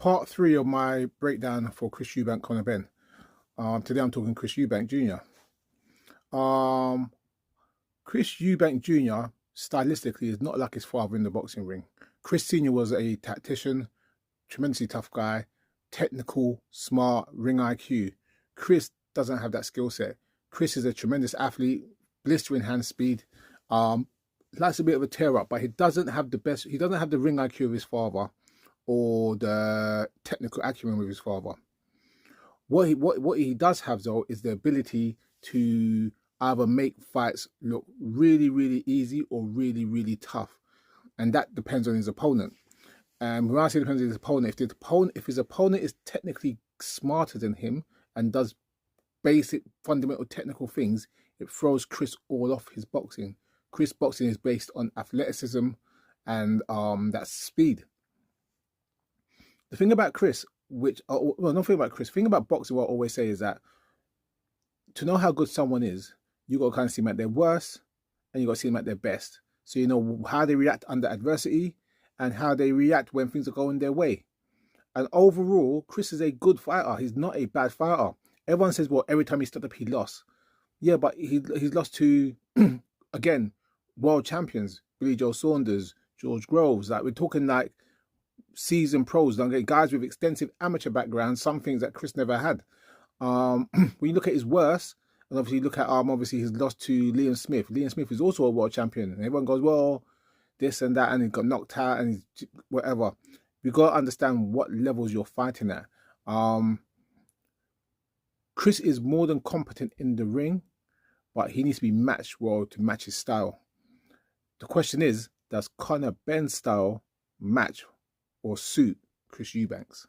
Part 3 of my breakdown for Chris Eubank, Conor Benn. Today I'm talking Chris Eubank Jr. Chris Eubank Jr. stylistically is not like his father in the boxing ring. Chris Sr. was a tactician, tremendously tough guy, technical, smart, ring IQ. Chris doesn't have that skill set. Chris is a tremendous athlete, blistering hand speed, likes a bit of a tear up, but he doesn't have the best, he doesn't have the ring IQ of his father or the technical acumen with his father. What he does have though is the ability to either make fights look really, really easy or really, really tough. And that depends on his opponent. And when I say depends on his opponent, if his opponent is technically smarter than him and does basic fundamental technical things, it throws Chris all off his boxing. Chris boxing is based on athleticism and that speed. The thing about Chris, the thing about boxing, what I always say is that to know how good someone is, you got to kind of see them at their worst and you got to see them at their best. So you know how they react under adversity and how they react when things are going their way. And overall, Chris is a good fighter. He's not a bad fighter. Everyone says, well, every time he stepped up, he lost. Yeah, but he's lost to, again, world champions, Billy Joe Saunders, George Groves. Like, we're talking like seasoned pros, guys with extensive amateur backgrounds, some things that Chris never had. When you look at his worst, and obviously look at obviously he's lost to Liam Smith. Liam Smith is also a world champion, and everyone goes, well, this and that, and he got knocked out and he's whatever. You got to understand what levels you're fighting at. Chris is more than competent in the ring, but he needs to be matched well to match his style. The question is, does Conor Benn's style match or suit Chris Eubank's?